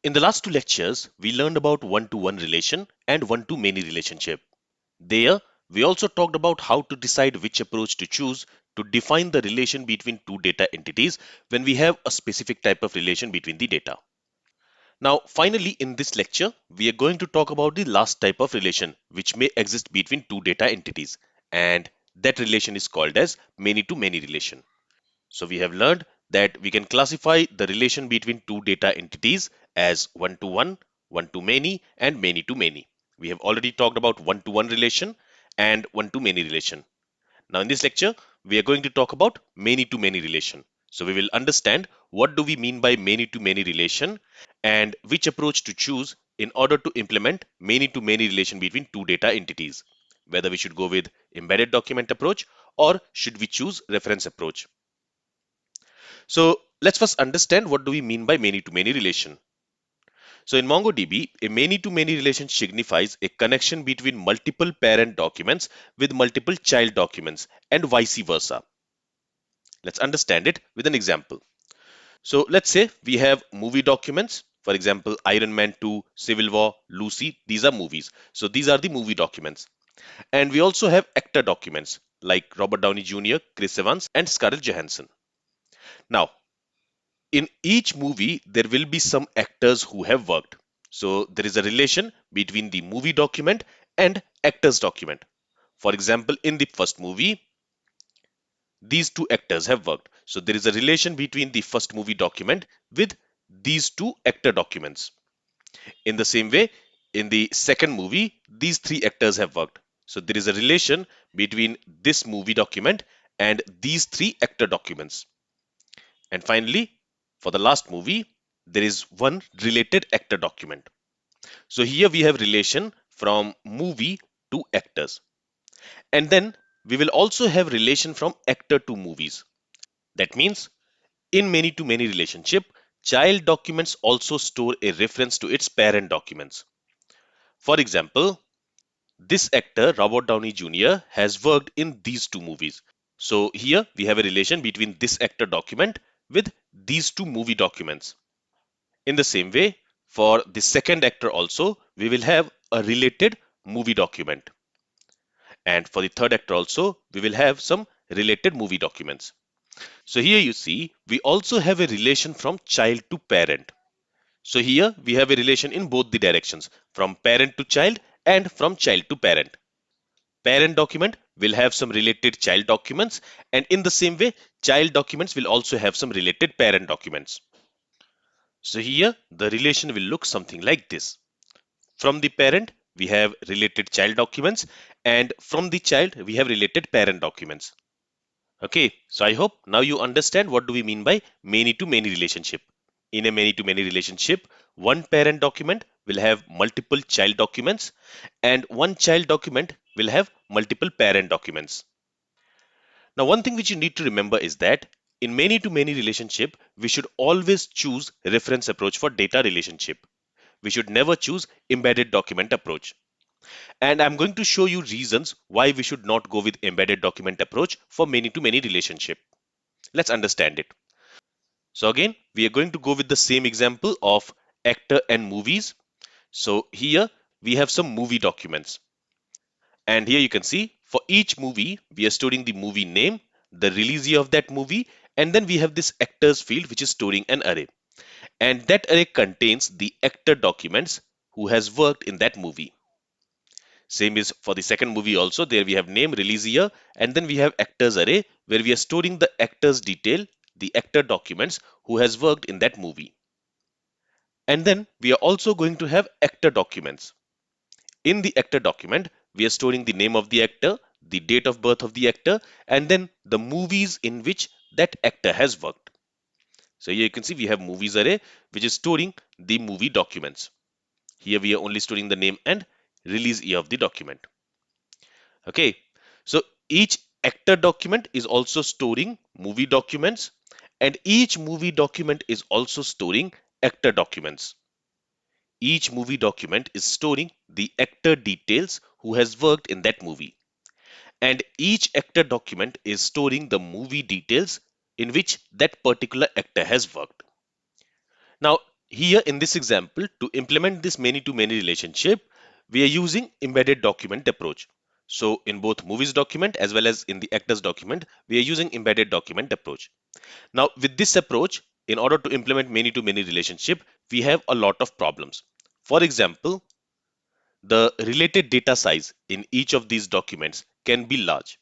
In the last two lectures, we learned about one-to-one relation and one-to-many relationship. There, we also talked about how to decide which approach to choose to define the relation between two data entities when we have a specific type of relation between the data. Now, finally, in this lecture, we are going to talk about the last type of relation which may exist between two data entities, and that relation is called as many-to-many relation. So we have learned that we can classify the relation between two data entities as one-to-one, one-to-many, and many-to-many. We have already talked about one-to-one relation and one-to-many relation. Now in this lecture, we are going to talk about many-to-many relation. So we will understand what do we mean by many-to-many relation and which approach to choose in order to implement many-to-many relation between two data entities. Whether we should go with embedded document approach or should we choose reference approach. So let's first understand what do we mean by many-to-many relation. So in MongoDB, a many-to-many relation signifies a connection between multiple parent documents with multiple child documents and vice versa. Let's understand it with an example. So let's say we have movie documents. For example, Iron Man 2, Civil War, Lucy, these are movies. So these are the movie documents. And we also have actor documents like Robert Downey Jr., Chris Evans, and Scarlett Johansson. Now, in each movie, there will be some actors who have worked. So there is a relation between the movie document and actors document. For example, in the first movie, these two actors have worked. So there is a relation between the first movie document with these two actor documents. In the same way, in the second movie, these three actors have worked. So there is a relation between this movie document and these three actor documents. And finally, for the last movie, there is one related actor document. So here we have relation from movie to actors. And then we will also have relation from actor to movies. That means in many-to-many relationship, child documents also store a reference to its parent documents. For example, this actor, Robert Downey Jr., has worked in these two movies. So here we have a relation between this actor document with these two movie documents. In the same way, for the second actor also, we will have a related movie document. And for the third actor also, we will have some related movie documents. So here you see, we also have a relation from child to parent. So here we have a relation in both the directions, from parent to child and from child to parent. Parent document will have some related child documents, and in the same way, child documents will also have some related parent documents. So here the relation will look something like this. From the parent, we have related child documents, and from the child, we have related parent documents. Okay, so I hope now you understand what do we mean by many-to-many relationship. In a many-to-many relationship, one parent document will have multiple child documents, and one child document will have multiple parent documents. Now, one thing which you need to remember is that in many-to-many relationship, we should always choose reference approach for data relationship. We should never choose embedded document approach. And I'm going to show you reasons why we should not go with embedded document approach for many-to-many relationship. Let's understand it. So again, we are going to go with the same example of actor and movies. So here we have some movie documents. And here you can see for each movie, we are storing the movie name, the release year of that movie, and then we have this actors field which is storing an array. And that array contains the actor documents who has worked in that movie. Same is for the second movie also. There we have name, release year, and then we have actors array where we are storing the actors detail, the actor documents who has worked in that movie. And then we are also going to have actor documents. In the actor document, we are storing the name of the actor, the date of birth of the actor, and then the movies in which that actor has worked. So here you can see we have movies array which is storing the movie documents. Here we are only storing the name and release year of the document. Okay, so each actor document is also storing movie documents, and each movie document is also storing actor documents. Each movie document is storing the actor details who has worked in that movie, and each actor document is storing the movie details in which that particular actor has worked. Now, Here in this example, to implement this many-to-many relationship, we are using embedded document approach. So in both movies document as well as in the actors document, we are using embedded document approach. Now with this approach, in order to implement many-to-many relationship, we have a lot of problems. For example, the related data size in each of these documents can be large.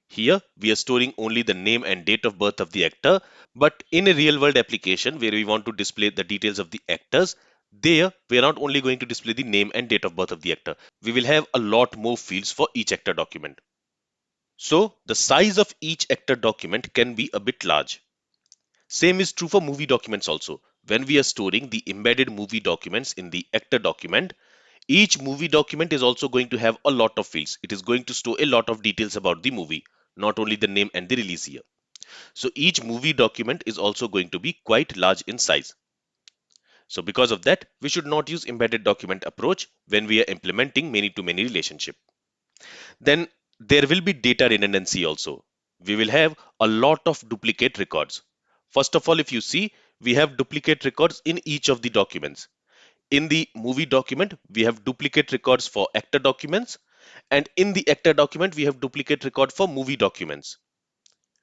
Here, we are storing only the name and date of birth of the actor, but in a real world application where we want to display the details of the actors, there we are not only going to display the name and date of birth of the actor, we will have a lot more fields for each actor document. So, the size of each actor document can be a bit large. Same is true for movie documents also. When we are storing the embedded movie documents in the actor document, each movie document is also going to have a lot of fields. It is going to store a lot of details about the movie, not only the name and the release year. So each movie document is also going to be quite large in size. So because of that, we should not use embedded document approach when we are implementing many-to-many relationship. Then there will be data redundancy also. We will have a lot of duplicate records. First of all, if you see, we have duplicate records in each of the documents. In the movie document, we have duplicate records for actor documents, and in the actor document, we have duplicate record for movie documents.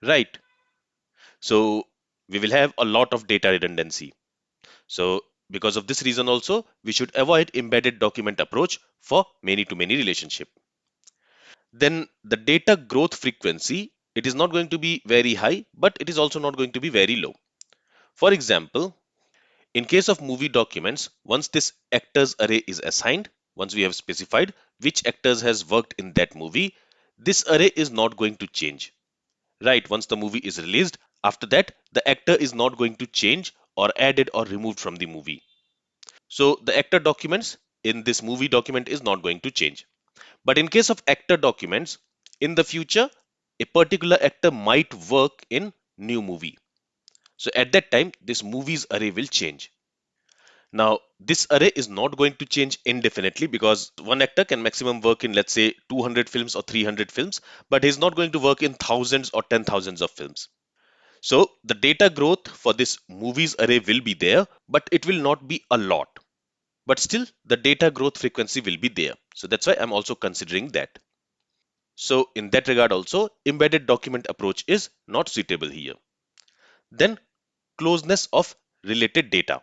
Right. So we will have a lot of data redundancy. So because of this reason also, we should avoid embedded document approach for many-to-many relationship. Then the data growth frequency, it is not going to be very high, but it is also not going to be very low. For example, in case of movie documents, once this actors array is assigned, once we have specified which actors has worked in that movie, this array is not going to change. Right, once the movie is released, after that, the actor is not going to change or added or removed from the movie. So the actor documents in this movie document is not going to change. But in case of actor documents, in the future, a particular actor might work in new movie. So at that time, this movie's array will change. Now, this array is not going to change indefinitely because one actor can maximum work in, let's say, 200 films or 300 films, but he's not going to work in thousands or 10,000s of films. So the data growth for this movies array will be there, but it will not be a lot. But still, the data growth frequency will be there. So that's why I'm also considering that. So in that regard also, embedded document approach is not suitable here. Then closeness of related data.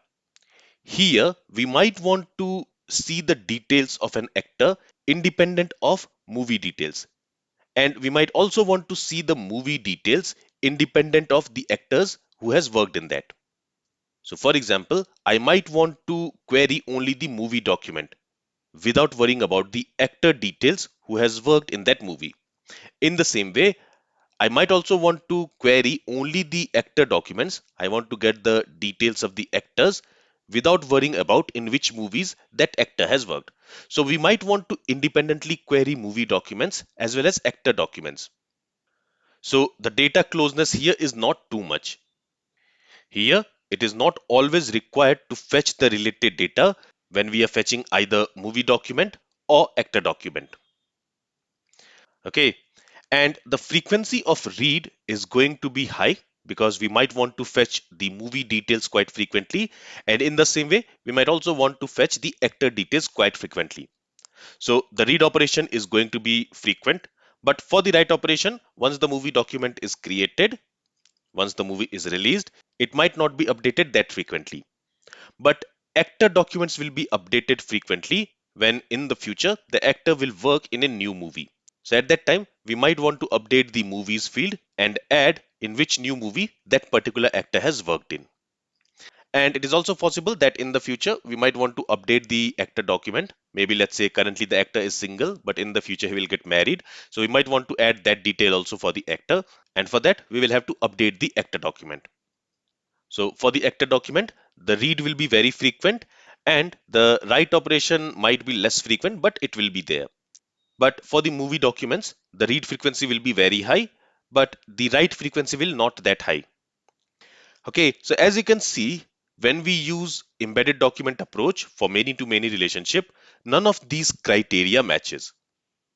Here, we might want to see the details of an actor independent of movie details. And we might also want to see the movie details independent of the actors who has worked in that. So for example, I might want to query only the movie document without worrying about the actor details who has worked in that movie. In the same way, I might also want to query only the actor documents. I want to get the details of the actors without worrying about in which movies that actor has worked. So we might want to independently query movie documents as well as actor documents. So the data closeness here is not too much. Here, it is not always required to fetch the related data when we are fetching either movie document or actor document. Okay, and the frequency of read is going to be high because we might want to fetch the movie details quite frequently, and in the same way we might also want to fetch the actor details quite frequently. So the read operation is going to be frequent, but for the write operation, once the movie document is created, once the movie is released, it might not be updated that frequently. But actor documents will be updated frequently when in the future the actor will work in a new movie. So at that time, we might want to update the movies field and add in which new movie that particular actor has worked in. And it is also possible that in the future, we might want to update the actor document. Maybe let's say currently the actor is single, but in the future he will get married. So we might want to add that detail also for the actor. And for that, we will have to update the actor document. So for the actor document, the read will be very frequent and the write operation might be less frequent, but it will be there. But for the movie documents, the read frequency will be very high, but the write frequency will not that high. Okay, so as you can see, when we use embedded document approach for many-to-many relationship, none of these criteria matches.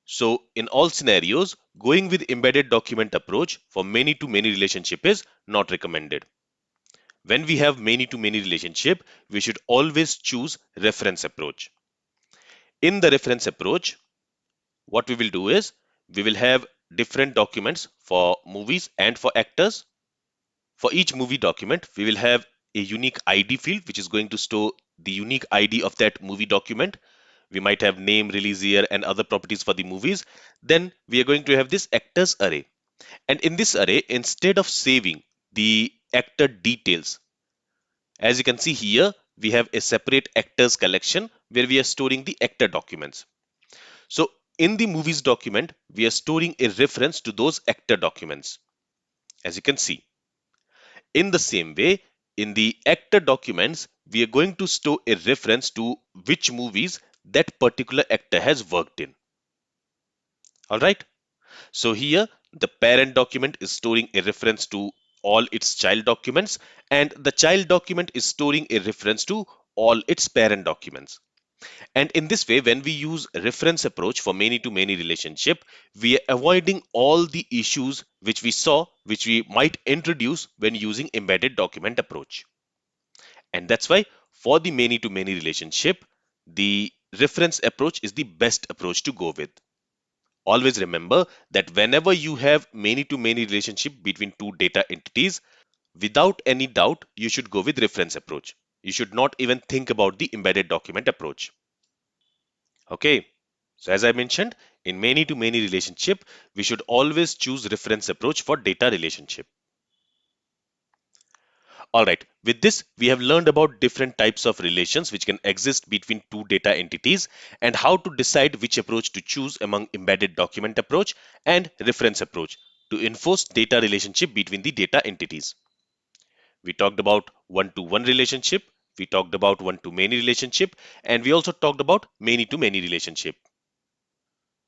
So in all scenarios, going with embedded document approach for many-to-many relationship is not recommended. When we have many-to-many relationship, we should always choose reference approach. In the reference approach, what we will do is we will have different documents for movies and for actors. For each movie document, we will have a unique ID field which is going to store the unique ID of that movie document. We might have name, release year, and other properties for the movies. Then we are going to have this actors array. And in this array, instead of saving the actor details, as you can see here, we have a separate actors collection where we are storing the actor documents. So in the movies document, we are storing a reference to those actor documents, as you can see. In the same way, in the actor documents, we are going to store a reference to which movies that particular actor has worked in. All right. So here, the parent document is storing a reference to all its child documents, and the child document is storing a reference to all its parent documents. And in this way, when we use a reference approach for many-to-many relationship, we are avoiding all the issues which we saw, which we might introduce when using embedded document approach. And that's why for the many-to-many relationship, the reference approach is the best approach to go with. Always remember that whenever you have many-to-many relationship between two data entities, without any doubt, you should go with reference approach. You should not even think about the embedded document approach. Okay. So as I mentioned, in many-to-many relationship, we should always choose reference approach for data relationship. All right. With this, we have learned about different types of relations which can exist between two data entities and how to decide which approach to choose among embedded document approach and reference approach to enforce data relationship between the data entities. We talked about one-to-one relationship, we talked about one-to-many relationship, and we also talked about many-to-many relationship.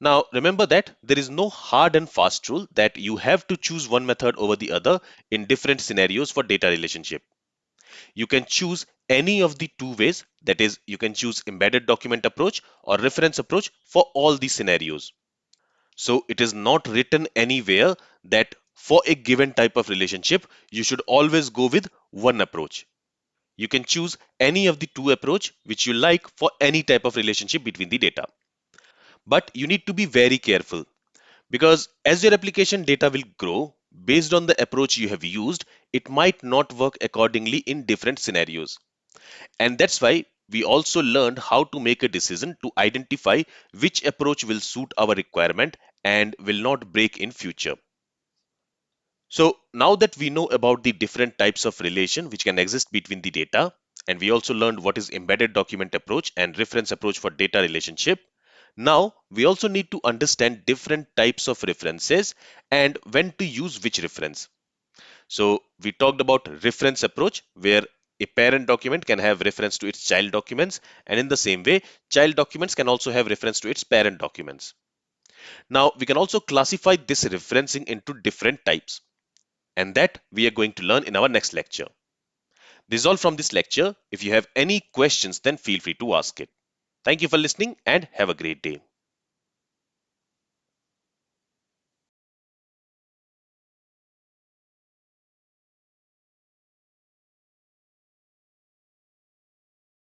Now, remember that there is no hard and fast rule that you have to choose one method over the other in different scenarios for data relationship. You can choose any of the two ways, that is, you can choose embedded document approach or reference approach for all the scenarios. So it is not written anywhere that for a given type of relationship, you should always go with one approach. You can choose any of the two approach which you like for any type of relationship between the data. But you need to be very careful because as your application data will grow, based on the approach you have used, it might not work accordingly in different scenarios. And that's why we also learned how to make a decision to identify which approach will suit our requirement and will not break in future. So now that we know about the different types of relation which can exist between the data, and we also learned what is embedded document approach and reference approach for data relationship, now we also need to understand different types of references and when to use which reference. So we talked about reference approach where a parent document can have reference to its child documents, and in the same way, child documents can also have reference to its parent documents. Now we can also classify this referencing into different types, and that we are going to learn in our next lecture. This is all from this lecture. If you have any questions, then feel free to ask it. Thank you for listening and have a great day.